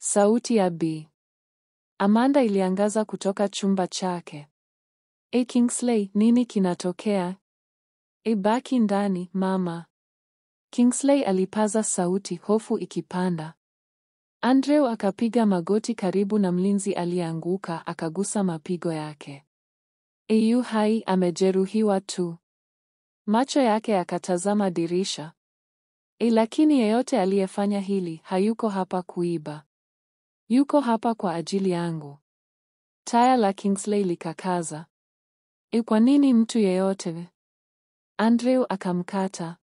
Sauti ya Bi Amanda iliangaza kutoka chumba chake. Kingsley, nini kinatokea? Baki ndani, mama. Kingsley alipaza sauti, hofu ikipanda. Andrew akapiga magoti karibu na mlinzi aliyeanguka, akagusa mapigo yake. Yu hai, amejeruhiwa tu. Macho yake yakatazama dirisha. Lakini yeyote aliyefanya hili hayuko hapa kuiba. Yuko hapa kwa ajili yangu. Taya la Kingsley likakaza. Kwa nini mtu yeyote? Andrew akamkata.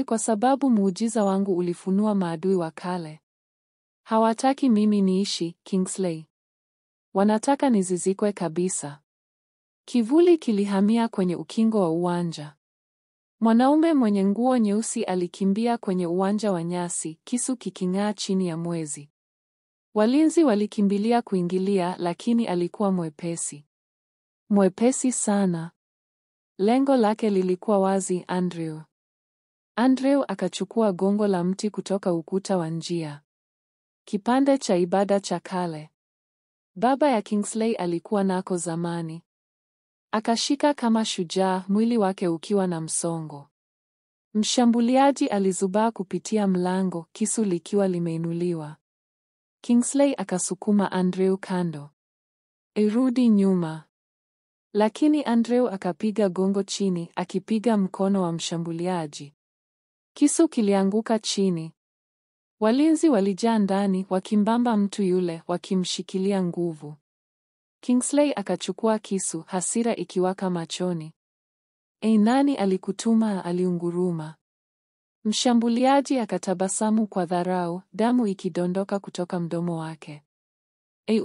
Kwa sababu muujiza wangu ulifunua maadui wa kale. Hawataki mimi niishi, Kingsley. Wanataka nizizikwe kabisa. Kivuli kilihamia kwenye ukingo wa uwanja. Mwanaume mwenye nguo nyeusi alikimbia kwenye uwanja wa nyasi, kisu kiking'aa chini ya mwezi. Walinzi walikimbilia kuingilia, lakini alikuwa mwepesi. Mwepesi sana. Lengo lake lilikuwa wazi, Andrew. Andrew akachukua gongo la mti kutoka ukuta wa njia. Kipande cha ibada cha kale. Baba ya Kingsley alikuwa nako zamani. Akashika kama shujaa, mwili wake ukiwa na msongo. Mshambuliaji alizubaa kupitia mlango, kisu likiwa limeinuliwa. Kingsley akasukuma Andrew kando. Irudi nyuma. Lakini Andrew akapiga gongo chini, akipiga mkono wa mshambuliaji. Kisu kilianguka chini. Walinzi walijaa ndani, wakimbamba mtu yule, wakimshikilia nguvu. Kingsley akachukua kisu, hasira ikiwaka machoni. Nani alikutuma? Aliunguruma. Mshambuliaji akatabasamu kwa dharau, damu ikidondoka kutoka mdomo wake.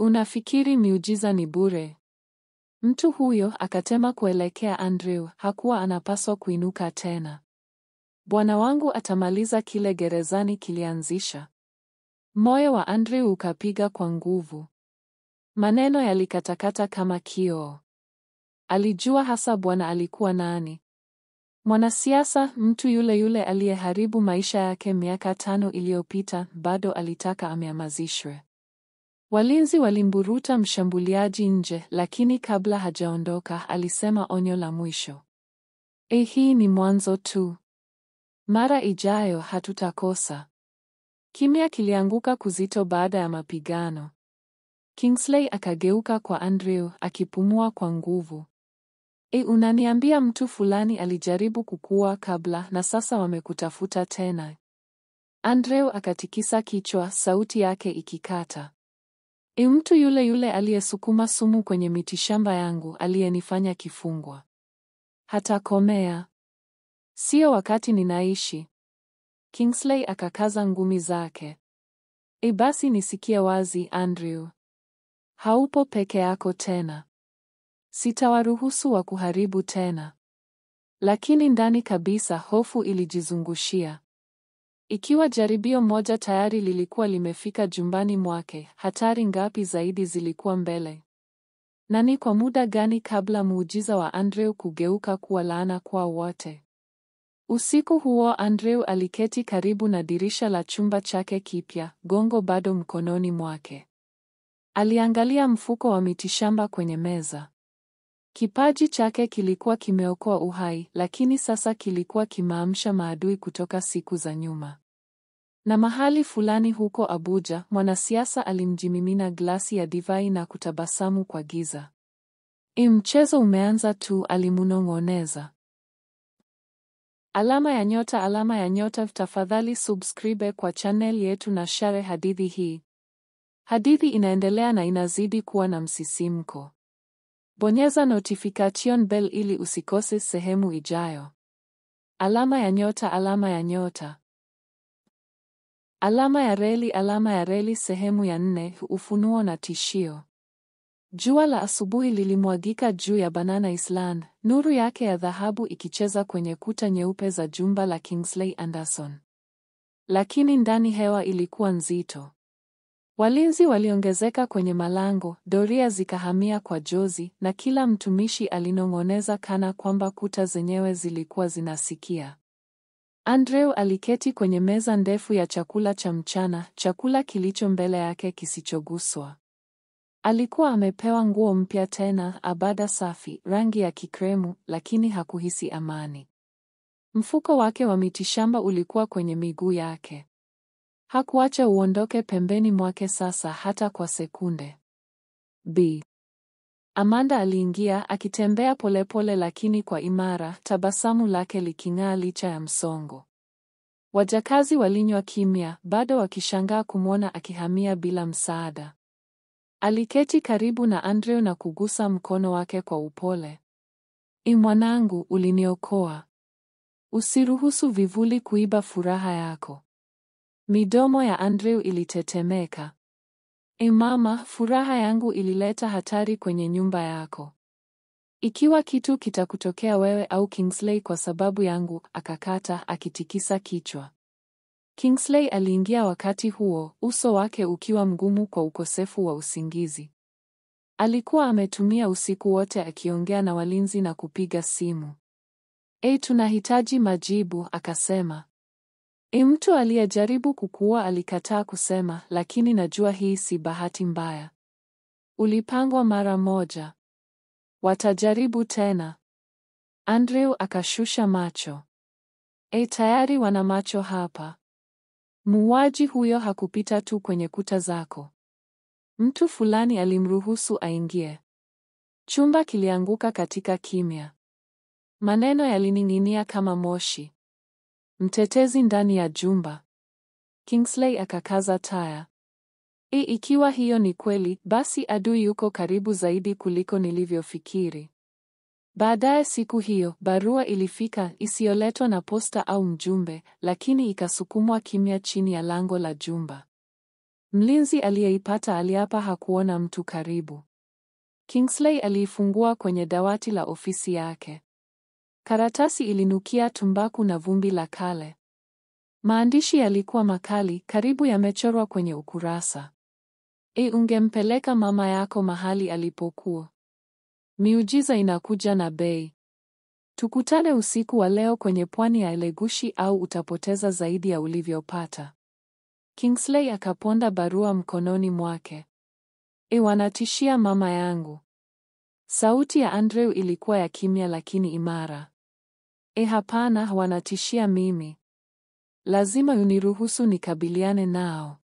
Unafikiri miujiza ni bure? Mtu huyo akatema kuelekea Andrew, hakuwa anapaswa kuinuka tena. Bwana wangu atamaliza kile gerezani kilianzisha. Moyo wa Andrew ukapiga kwa nguvu. Maneno yalikatakata kama kioo. Alijua hasa Bwana alikuwa nani. Mwanasiasa, mtu yule yule aliyeharibu maisha yake miaka 5 iliyopita, bado alitaka ameamazishwe. Walinzi walimburuta mshambuliaji nje, lakini kabla hajaondoka alisema onyo la mwisho. Hii ni mwanzo tu. Mara ijayo hatutakosa. Kimya kilianguka kuzito baada ya mapigano. Kingsley akageuka kwa Andrew, akipumua kwa nguvu. Unaniambia mtu fulani alijaribu kukuua kabla na sasa wamekutafuta tena? Andrew akatikisa kichwa, sauti yake ikikata. Mtu yule yule aliyesukuma sumu kwenye mitishamba yangu, aliyenifanya kifungwa. Hatakomea. Sio wakati ninaishi. Kingsley akakaza ngumi zake. Basi nisikie wazi, Andrew. Haupo peke yako tena. Sitawaruhusu wa kuharibu tena. Lakini ndani kabisa hofu ilijizungushia. Ikiwa jaribio moja tayari lilikuwa limefika jumbani mwake, hatari ngapi zaidi zilikuwa mbele? Na ni kwa muda gani kabla muujiza wa Andrew kugeuka kuwa laana kwa wote? Usiku huo Andrew aliketi karibu na dirisha la chumba chake kipya, gongo bado mkononi mwake. Aliangalia mfuko wa mitishamba kwenye meza. Kipaji chake kilikuwa kimeokoa uhai, lakini sasa kilikuwa kimeamsha maadui kutoka siku za nyuma. Na mahali fulani huko Abuja, mwanasiasa alimjimimina glasi ya divai na kutabasamu kwa giza. Mchezo umeanza tu, alimunong'oneza. Alama ya nyota, alama ya nyota. Tafadhali subscribe kwa channel yetu na share hadithi hii. Hadithi inaendelea na inazidi kuwa na msisimko. Bonyeza notification bell ili usikose sehemu ijayo. Alama ya nyota, alama ya nyota. Alama ya reli, alama ya reli. Sehemu ya 4. Ufunuo na tishio. Jua la asubuhi lilimwagika juu ya Banana Island, nuru yake ya dhahabu ikicheza kwenye kuta nyeupe za jumba la Kingsley Anderson. Lakini ndani hewa ilikuwa nzito. Walinzi waliongezeka kwenye malango, doria zikahamia kwa jozi, na kila mtumishi alinong'oneza kana kwamba kuta zenyewe zilikuwa zinasikia. Andrew aliketi kwenye meza ndefu ya chakula cha mchana, chakula kilicho mbele yake kisichoguswa. Alikuwa amepewa nguo mpya tena, abada safi, rangi ya kikremu, lakini hakuhisi amani. Mfuko wake wa mitishamba ulikuwa kwenye miguu yake. Hakuacha uondoke pembeni mwake sasa hata kwa sekunde. Amanda aliingia akitembea polepole lakini kwa imara, tabasamu lake liking'aa licha ya msongo. Wajakazi walinywa kimya, bado wakishangaa kumwona akihamia bila msaada. Aliketi karibu na Andrew na kugusa mkono wake kwa upole. Mwanangu, uliniokoa. Usiruhusu vivuli kuiba furaha yako. Midomo ya Andrew ilitetemeka. Mama, furaha yangu ilileta hatari kwenye nyumba yako. Ikiwa kitu kitakutokea wewe au Kingsley kwa sababu yangu, akakata akitikisa kichwa. Kingsley aliingia wakati huo, uso wake ukiwa mgumu kwa ukosefu wa usingizi. Alikuwa ametumia usiku wote akiongea na walinzi na kupiga simu. Tunahitaji majibu, akasema. Mtu aliyejaribu kukuua alikataa kusema, lakini najua hii si bahati mbaya. Ulipangwa mara moja. Watajaribu tena. Andrew akashusha macho. Tayari wana macho hapa. Muuaji huyo hakupita tu kwenye kuta zako. Mtu fulani alimruhusu aingie. Chumba kilianguka katika kimya. Maneno yalining'inia kama moshi. Mtetezi ndani ya jumba. Kingsley akakaza taya. Ikiwa hiyo ni kweli, basi adui yuko karibu zaidi kuliko nilivyofikiri. Baadaye siku hiyo, barua ilifika, isiyoletwa na posta au mjumbe, lakini ikasukumwa kimya chini ya lango la jumba. Mlinzi aliyeipata aliapa hakuona mtu karibu. Kingsley aliifungua kwenye dawati la ofisi yake. Karatasi ilinukia tumbaku na vumbi la kale. Maandishi yalikuwa makali, karibu yamechorwa kwenye ukurasa. Ungempeleka mama yako mahali alipokuwa. Miujiza inakuja na bei. Tukutane usiku wa leo kwenye pwani ya Elegushi au utapoteza zaidi ya ulivyopata. Kingsley akaponda barua mkononi mwake. Wanatishia mama yangu. Sauti ya Andrew ilikuwa ya kimya lakini imara. Hapana, wanatishia mimi. Lazima uniruhusu nikabiliane nao.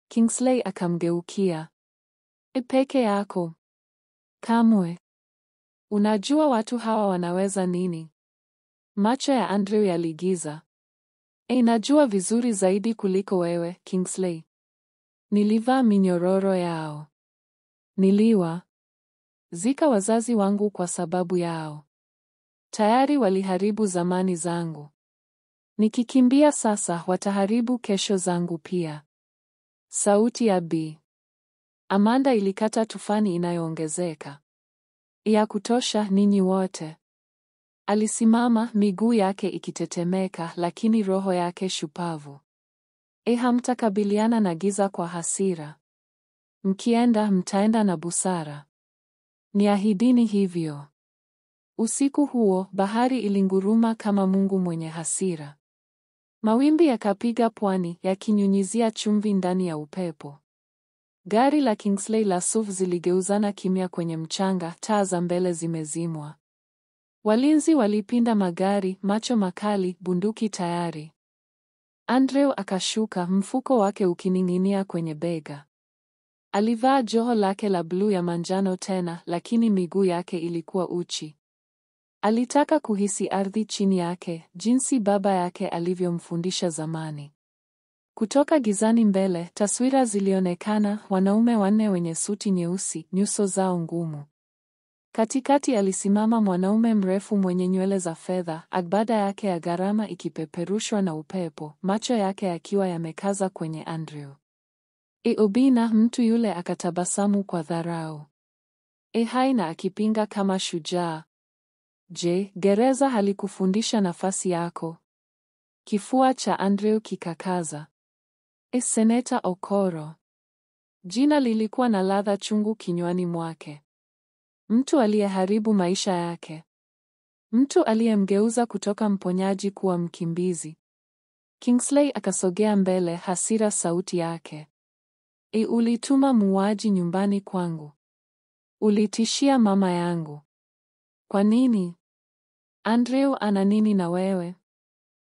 Kingsley akamgeukia. Peke yako? Kamwe. Unajua watu hawa wanaweza nini? Macho ya Andrew yaligiza. Najua vizuri zaidi kuliko wewe, Kingsley. Nilivaa minyororo yao. Zika wazazi wangu kwa sababu yao. Tayari waliharibu zamani zangu. Nikikimbia sasa, wataharibu kesho zangu pia. Sauti ya Amanda ilikata tufani inayoongezeka. Ya kutosha, ninyi wote. Alisimama, miguu yake ikitetemeka, lakini roho yake shupavu. Hamtakabiliana na giza kwa hasira. Mkienda, mtaenda na busara. Niahidini hivyo. Usiku huo, bahari ilinguruma kama Mungu mwenye hasira. Mawimbi yakapiga pwani, yakinyunyizia chumvi ndani ya upepo. Gari la Kingsley la SUV ziligeuzana kimya kwenye mchanga, taa za mbele zimezimwa. Walinzi walipinda magari, macho makali, bunduki tayari. Andrew akashuka, mfuko wake ukining'inia kwenye bega. Alivaa joho lake la bluu ya manjano tena, lakini miguu yake ilikuwa uchi. Alitaka kuhisi ardhi chini yake, jinsi baba yake alivyomfundisha zamani. Kutoka gizani mbele, taswira zilionekana, wanaume wanne wenye suti nyeusi, nyuso zao ngumu. Katikati alisimama mwanaume mrefu mwenye nywele za fedha, agbada yake ya gharama ikipeperushwa na upepo, macho yake yakiwa yamekaza kwenye Andrew. Obina, mtu yule akatabasamu kwa dharau. Hai, na akipinga kama shujaa. Je, gereza halikufundisha nafasi yako? Kifua cha Andrew kikakaza. Seneta Okoro. Jina lilikuwa na ladha chungu kinywani mwake. Mtu aliyeharibu maisha yake. Mtu aliyemgeuza kutoka mponyaji kuwa mkimbizi. Kingsley akasogea mbele, hasira sauti yake. Ulituma muuaji nyumbani kwangu. Ulitishia mama yangu. Kwa nini? Andrew ana nini na wewe?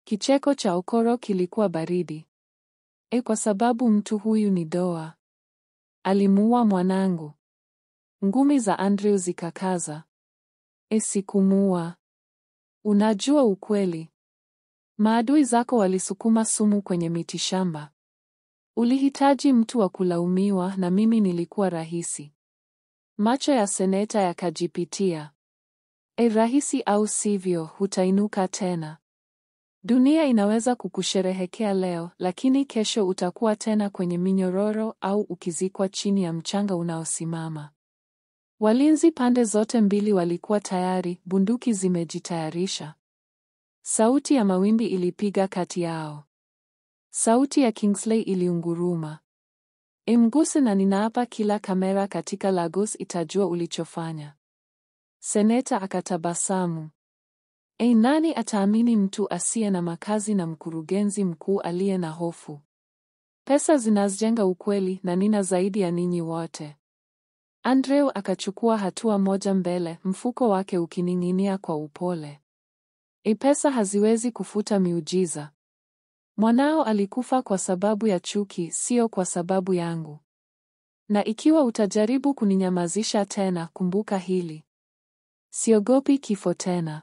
Kicheko cha Okoro kilikuwa baridi. Kwa sababu mtu huyu ni doa. Alimuua mwanangu. Ngumi za Andrew zikakaza. Sikumuua. Unajua ukweli. Maadui zako walisukuma sumu kwenye mitishamba. Ulihitaji mtu wa kulaumiwa na mimi nilikuwa rahisi. Macho ya seneta yakajipitia. Rahisi au sivyo, hutainuka tena. Dunia inaweza kukusherehekea leo, lakini kesho utakuwa tena kwenye minyororo au ukizikwa chini ya mchanga unaosimama. Walinzi pande zote mbili walikuwa tayari, bunduki zimejitayarisha. Sauti ya mawimbi ilipiga kati yao. Sauti ya Kingsley iliunguruma. Mguse na ninaapa kila kamera katika Lagos itajua ulichofanya. Seneta akatabasamu. Nani ataamini mtu asiye na makazi na mkurugenzi mkuu aliye na hofu? Pesa zinajenga ukweli na nina zaidi ya ninyi wote. Andrew akachukua hatua moja mbele, mfuko wake ukining'inia kwa upole. Pesa haziwezi kufuta miujiza. Mwanao alikufa kwa sababu ya chuki, sio kwa sababu yangu. Na ikiwa utajaribu kuninyamazisha tena, kumbuka hili. Siogopi kifo tena.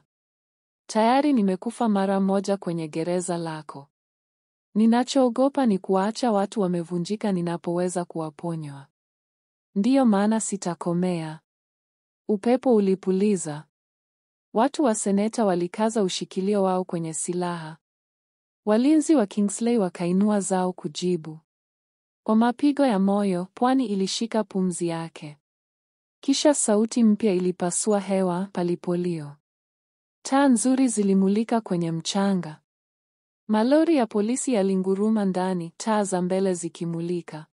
Tayari nimekufa mara moja kwenye gereza lako. Ninachoogopa ni kuwaacha watu wamevunjika ninapoweza kuwaponywa. Ndiyo maana sitakomea. Upepo ulipuliza. Watu wa seneta walikaza ushikilio wao kwenye silaha. Walinzi wa Kingsley wakainua zao kujibu. Kwa mapigo ya moyo, pwani ilishika pumzi yake. Kisha sauti mpya ilipasua hewa palipolio. Taa nzuri zilimulika kwenye mchanga. Malori ya polisi yalinguruma ndani, taa za mbele zikimulika.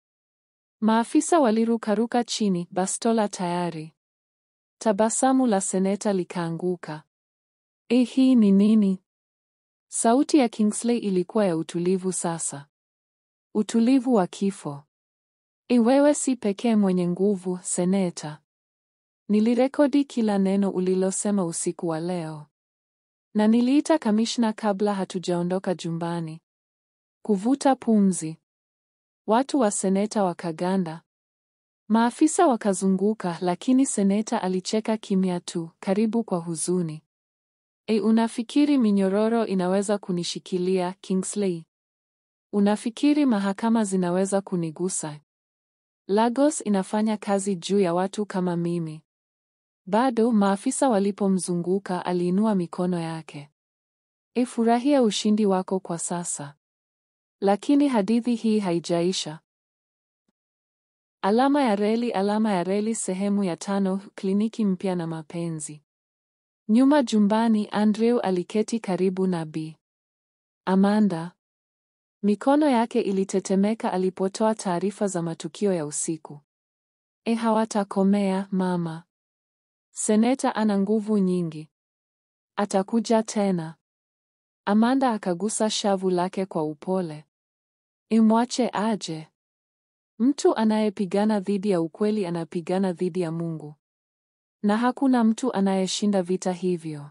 Maafisa walirukaruka chini, bastola tayari. Tabasamu la seneta likaanguka. Hii ni nini? Sauti ya Kingsley ilikuwa ya utulivu sasa. Utulivu wa kifo. Wewe si pekee mwenye nguvu, seneta. Nilirekodi kila neno ulilosema usiku wa leo. Na niliita kamishna kabla hatujaondoka jumbani. Kuvuta pumzi. Watu wa seneta wakaganda. Maafisa wakazunguka, lakini seneta alicheka kimya tu, karibu kwa huzuni. Unafikiri minyororo inaweza kunishikilia, Kingsley? Unafikiri mahakama zinaweza kunigusa? Lagos inafanya kazi juu ya watu kama mimi. Bado maafisa walipomzunguka aliinua mikono yake. Furahia ushindi wako kwa sasa. Lakini hadithi hii haijaisha. Alama ya reli sehemu ya 5, kliniki mpya na mapenzi. Nyuma jumbani, Andrew aliketi karibu na Bi Amanda. Mikono yake ilitetemeka alipotoa taarifa za matukio ya usiku. Hawatakomea, mama. Seneta ana nguvu nyingi. Atakuja tena. Amanda akagusa shavu lake kwa upole. Mwache aje. Mtu anayepigana dhidi ya ukweli anapigana dhidi ya Mungu. Na hakuna mtu anayeshinda vita hivyo.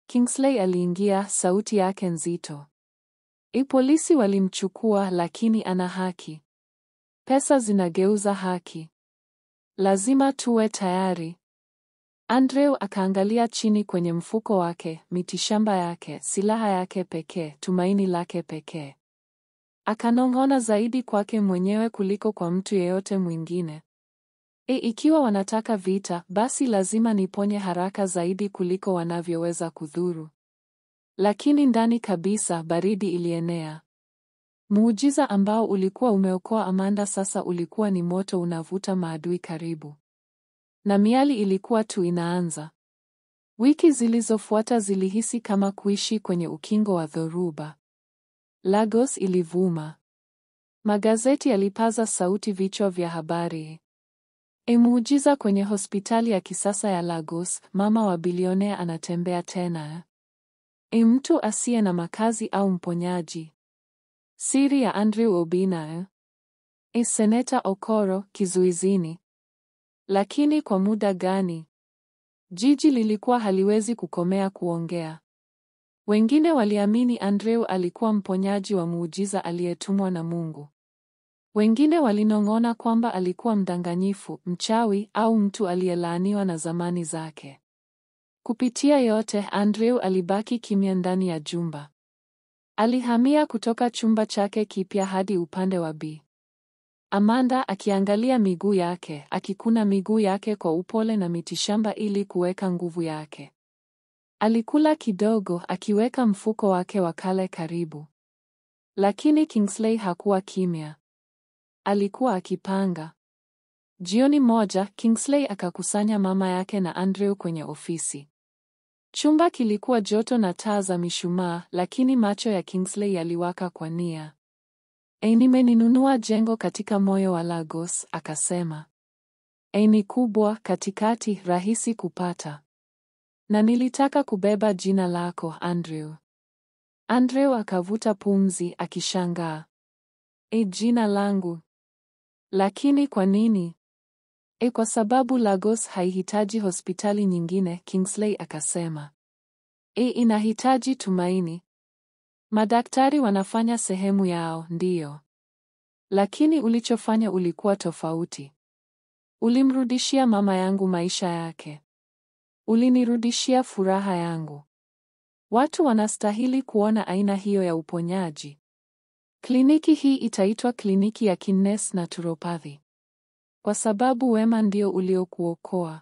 Kingsley aliingia, sauti yake nzito. Polisi walimchukua, lakini ana haki. Pesa zinageuza haki. Lazima tuwe tayari. Andrew akaangalia chini kwenye mfuko wake, mitishamba yake, silaha yake pekee, tumaini lake pekee. Akanong'ona zaidi kwake mwenyewe kuliko kwa mtu yeyote mwingine. Ikiwa wanataka vita, basi lazima niponye haraka zaidi kuliko wanavyoweza kudhuru. Lakini ndani kabisa baridi ilienea. Muujiza ambao ulikuwa umeokoa Amanda sasa ulikuwa ni moto unavuta maadui karibu. Na miali ilikuwa tu inaanza. Wiki zilizofuata zilihisi kama kuishi kwenye ukingo wa dhoruba. Lagos ilivuma. Magazeti yalipaza sauti, vichwa vya habari. Muujiza kwenye hospitali ya kisasa ya Lagos, mama wa bilionea anatembea tena. Mtu asiye na makazi au mponyaji. Siri ya Andrew Obina. Seneta Okoro kizuizini. Lakini kwa muda gani? Jiji lilikuwa haliwezi kukomea kuongea. Wengine waliamini Andrew alikuwa mponyaji wa muujiza aliyetumwa na Mungu. Wengine walinong'ona kwamba alikuwa mdanganyifu, mchawi au mtu aliyelaaniwa na zamani zake. Kupitia yote, Andrew alibaki kimya ndani ya jumba. Alihamia kutoka chumba chake kipya hadi upande wa Bi Amanda, akiangalia miguu yake, akikuna miguu yake kwa upole na mitishamba ili kuweka nguvu yake. Alikula kidogo, akiweka mfuko wake wa kale karibu. Lakini Kingsley hakuwa kimya. Alikuwa akipanga. Jioni moja, Kingsley akakusanya mama yake na Andrew kwenye ofisi. Chumba kilikuwa joto na taa za mishumaa, lakini macho ya Kingsley yaliwaka kwa nia. Nimeninunua jengo katika moyo wa Lagos, akasema. Ni kubwa, katikati, rahisi kupata. Na nilitaka kubeba jina lako, Andrew. Andrew akavuta pumzi, akishangaa. Jina langu? Lakini kwa nini? Kwa sababu Lagos haihitaji hospitali nyingine, Kingsley akasema. Inahitaji tumaini. Madaktari wanafanya sehemu yao, ndiyo. Lakini ulichofanya ulikuwa tofauti. Ulimrudishia mama yangu maisha yake. Ulinirudishia furaha yangu. Watu wanastahili kuona aina hiyo ya uponyaji. Kliniki hii itaitwa kliniki ya Kidney Naturopathy. Kwa sababu wema ndio uliokuokoa.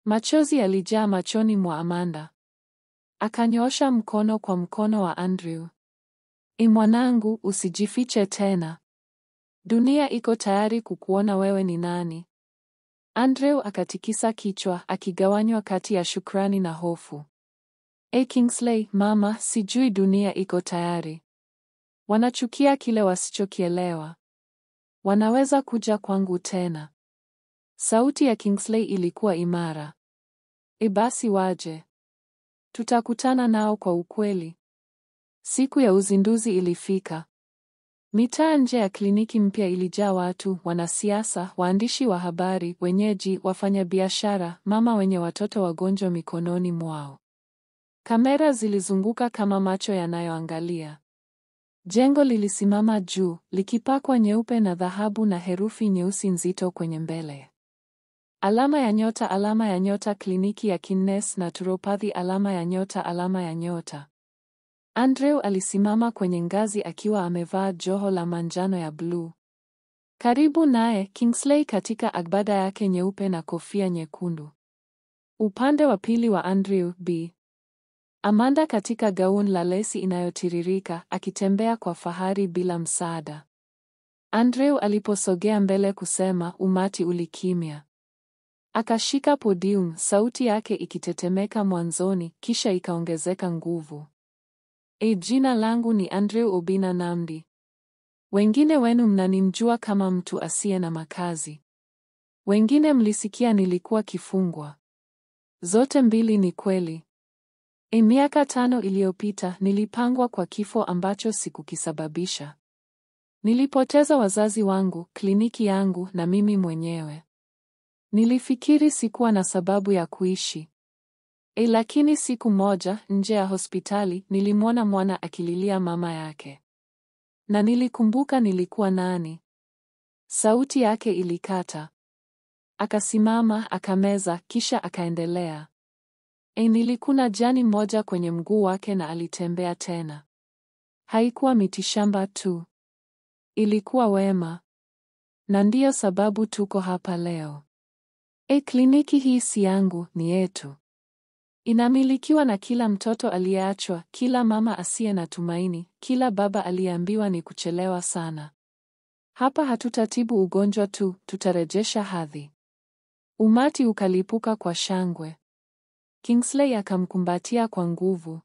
Machozi yalijaa machoni mwa Amanda. Akanyoosha mkono kwa mkono wa Andrew. Mwanangu, usijifiche tena. Dunia iko tayari kukuona wewe ni nani. Andrew akatikisa kichwa, akigawanywa kati ya shukrani na hofu. Kingsley, mama, sijui dunia iko tayari. Wanachukia kile wasichokielewa. Wanaweza kuja kwangu tena. Sauti ya Kingsley ilikuwa imara. Basi waje. Tutakutana nao kwa ukweli. Siku ya uzinduzi ilifika. Mitaa nje ya kliniki mpya ilijaa watu, wanasiasa, waandishi wa habari, wenyeji, wafanyabiashara, mama wenye watoto wagonjwa mikononi mwao. Kamera zilizunguka kama macho yanayoangalia. Jengo lilisimama juu, likipakwa nyeupe na dhahabu na herufi nyeusi nzito kwenye mbele. Alama ya nyota, alama ya nyota, kliniki ya Kidney Naturopathy, alama ya nyota, alama ya nyota. Andrew alisimama kwenye ngazi akiwa amevaa joho la manjano ya bluu. Karibu naye, Kingsley katika agbada yake nyeupe na kofia nyekundu. Upande wa pili wa Andrew, Bi Amanda katika gauni la lesi inayotiririka, akitembea kwa fahari bila msaada. Andrew aliposogea mbele kusema, umati ulikimya. Akashika podium, sauti yake ikitetemeka mwanzoni, kisha ikaongezeka nguvu. Jina langu ni Andrew Obina Namdi. Wengine wenu mnanimjua kama mtu asiye na makazi. Wengine mlisikia nilikuwa kifungwa. Zote mbili ni kweli. Miaka 5 iliyopita nilipangwa kwa kifo ambacho sikukisababisha. Nilipoteza wazazi wangu, kliniki yangu na mimi mwenyewe. Nilifikiri sikuwa na sababu ya kuishi. Lakini siku moja, nje ya hospitali, nilimwona mwana akililia mama yake. Na nilikumbuka nilikuwa nani. Sauti yake ilikata. Akasimama, akameza, kisha akaendelea. Nilikuna jani moja kwenye mguu wake na alitembea tena. Haikuwa mitishamba tu. Ilikuwa wema. Na ndiyo sababu tuko hapa leo. Kliniki hii si yangu, ni yetu. Inamilikiwa na kila mtoto aliyeachwa, kila mama asiye na tumaini, kila baba aliyeambiwa ni kuchelewa sana. Hapa hatutatibu ugonjwa tu, tutarejesha hadhi. Umati ukalipuka kwa shangwe. Kingsley akamkumbatia kwa nguvu.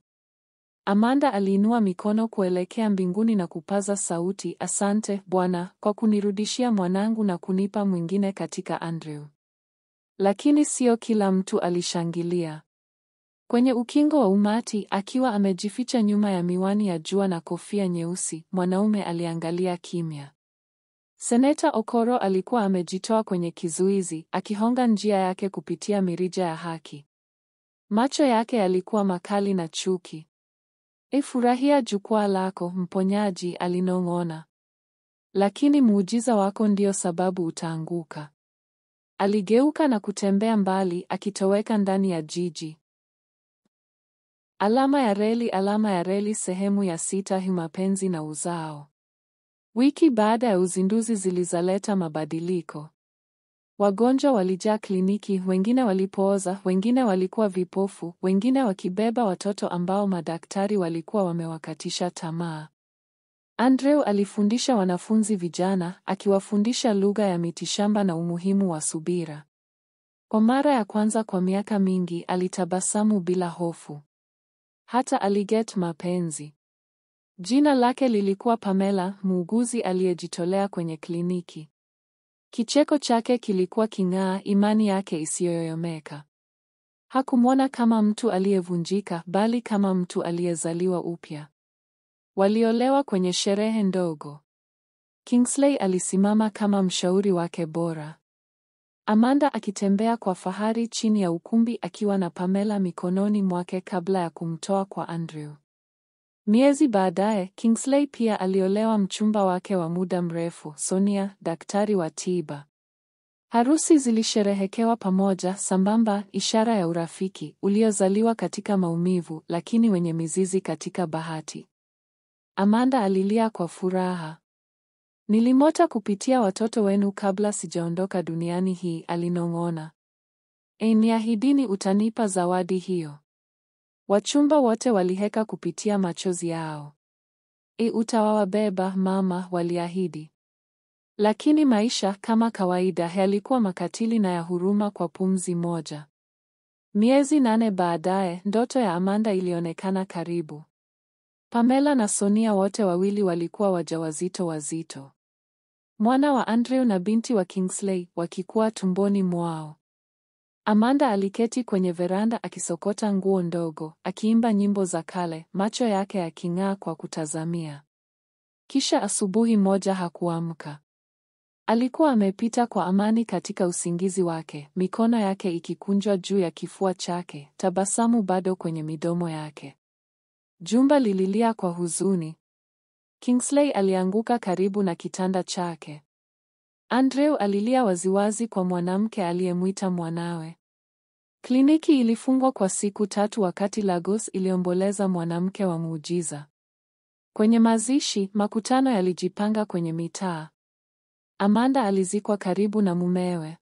Amanda aliinua mikono kuelekea mbinguni na kupaza sauti, asante, Bwana, kwa kunirudishia mwanangu na kunipa mwingine katika Andrew. Lakini sio kila mtu alishangilia. Kwenye ukingo wa umati, akiwa amejificha nyuma ya miwani ya jua na kofia nyeusi, mwanaume aliangalia kimya. Seneta Okoro alikuwa amejitoa kwenye kizuizi, akihonga njia yake kupitia mirija ya haki. Macho yake yalikuwa makali na chuki. Furahia jukwaa lako, mponyaji, alinong'ona. Lakini muujiza wako ndio sababu utaanguka. Aligeuka na kutembea mbali, akitoweka ndani ya jiji. Alama ya reli sehemu ya 6. Mapenzi na uzao. Wiki baada ya uzinduzi zilizaleta mabadiliko. Wagonjwa walijaa kliniki, wengine walipooza, wengine walikuwa vipofu, wengine wakibeba watoto ambao madaktari walikuwa wamewakatisha tamaa. Andrew alifundisha wanafunzi vijana, akiwafundisha lugha ya mitishamba na umuhimu wa subira. Kwa mara ya kwanza kwa miaka mingi alitabasamu bila hofu. Hata aliget mapenzi. Jina lake lilikuwa Pamela, muuguzi aliyejitolea kwenye kliniki. Kicheko chake kilikuwa king'aa, imani yake isiyoyoyomeka. Hakumwona kama mtu aliyevunjika, bali kama mtu aliyezaliwa upya. Waliolewa kwenye sherehe ndogo. Kingsley alisimama kama mshauri wake bora. Amanda akitembea kwa fahari chini ya ukumbi akiwa na Pamela mikononi mwake kabla ya kumtoa kwa Andrew. Miezi baadaye, Kingsley pia aliolewa mchumba wake wa muda mrefu, Sonia, daktari wa tiba. Harusi zilisherehekewa pamoja sambamba, ishara ya urafiki uliozaliwa katika maumivu lakini wenye mizizi katika bahati. Amanda alilia kwa furaha. Nilimota kupitia watoto wenu kabla sijaondoka duniani hii, alinong'ona. Niahidini utanipa zawadi hiyo. Wachumba wote waliheka kupitia machozi yao. Utawabeba mama, waliahidi. Lakini maisha kama kawaida yalikuwa makatili na ya huruma kwa pumzi moja. Miezi 8 baadaye, ndoto ya Amanda ilionekana karibu. Pamela na Sonia wote wawili walikuwa wajawazito wazito. Mwana wa Andrew na binti wa Kingsley wakikuwa tumboni mwao. Amanda aliketi kwenye veranda akisokota nguo ndogo, akiimba nyimbo za kale, macho yake yaking'aa kwa kutazamia. Kisha asubuhi moja hakuamka. Alikuwa amepita kwa amani katika usingizi wake, mikono yake ikikunjwa juu ya kifua chake, tabasamu bado kwenye midomo yake. Jumba lililia kwa huzuni. Kingsley alianguka karibu na kitanda chake. Andrew alilia waziwazi kwa mwanamke aliyemwita mwanawe. Kliniki ilifungwa kwa siku 3 wakati Lagos iliomboleza mwanamke wa muujiza. Kwenye mazishi, makutano yalijipanga kwenye mitaa. Amanda alizikwa karibu na mumewe.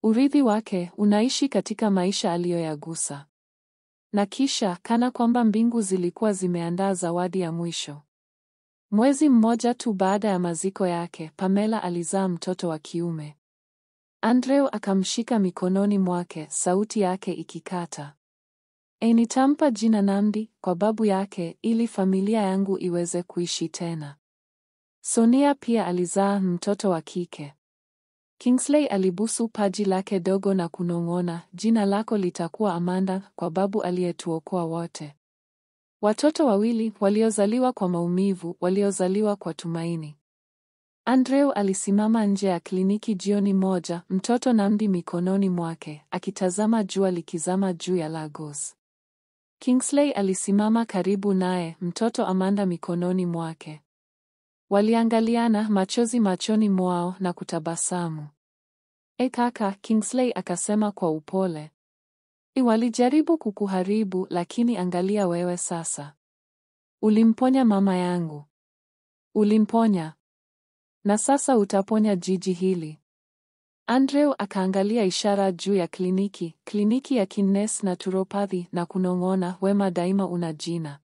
Urithi wake unaishi katika maisha aliyoyagusa. Na kisha, kana kwamba mbingu zilikuwa zimeandaa zawadi ya mwisho. Mwezi mmoja tu baada ya maziko yake, Pamela alizaa mtoto wa kiume. Andrew akamshika mikononi mwake, sauti yake ikikata. Nitampa jina Namdi, kwa babu yake, ili familia yangu iweze kuishi tena. Sonia pia alizaa mtoto wa kike. Kingsley alibusu paji lake dogo na kunong'ona, jina lako litakuwa Amanda, kwa babu aliyetuokoa wote. Watoto wawili, waliozaliwa kwa maumivu, waliozaliwa kwa tumaini. Andrew alisimama nje ya kliniki jioni moja, mtoto Namdi mikononi mwake, akitazama jua likizama juu ya Lagos. Kingsley alisimama karibu naye, mtoto Amanda mikononi mwake. Waliangaliana, machozi machoni mwao, na kutabasamu. Kaka, Kingsley akasema kwa upole. Walijaribu kukuharibu, lakini angalia wewe sasa. Ulimponya mama yangu. Ulimponya. Na sasa utaponya jiji hili. Andrew akaangalia ishara juu ya kliniki ya Kines Naturopathy na kunong'ona, wema daima una jina.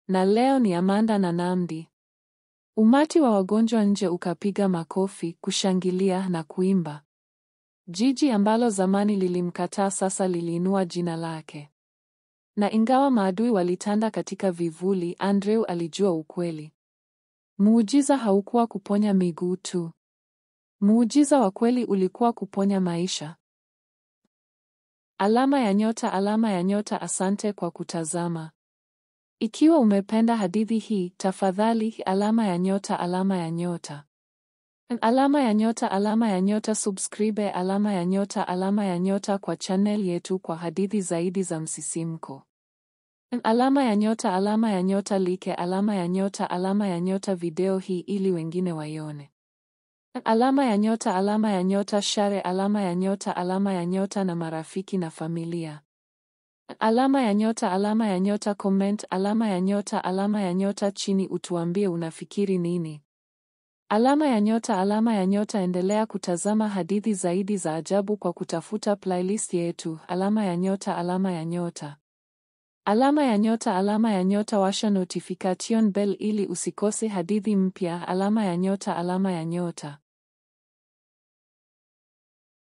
Na leo ni Amanda na Namdi. Umati wa wagonjwa nje ukapiga makofi, kushangilia na kuimba. Jiji ambalo zamani lilimkataa sasa liliinua jina lake. Na ingawa maadui walitanda katika vivuli, Andrew alijua ukweli. Muujiza haukuwa kuponya miguu tu. Muujiza wa kweli ulikuwa kuponya maisha. Alama ya nyota, alama ya nyota. Asante kwa kutazama. Ikiwa umependa hadithi hii, tafadhali alama ya nyota, alama ya nyota. Alama ya nyota, alama ya nyota. Subscribe alama ya nyota, alama ya nyota kwa channel yetu kwa hadithi zaidi za msisimko. Alama ya nyota, alama ya nyota. Like alama ya nyota, alama ya nyota video hii ili wengine waione. Alama ya nyota, alama ya nyota. Share alama ya nyota, alama ya nyota na marafiki na familia. Alama ya nyota, alama ya nyota. Comment alama ya nyota, alama ya nyota chini utuambie unafikiri nini. Alama ya nyota, alama ya nyota. Endelea kutazama hadithi zaidi za ajabu kwa kutafuta playlist yetu alama ya nyota, alama ya nyota. Alama ya nyota, alama ya nyota. Washa notification bell ili usikose hadithi mpya. Alama ya nyota, alama ya nyota.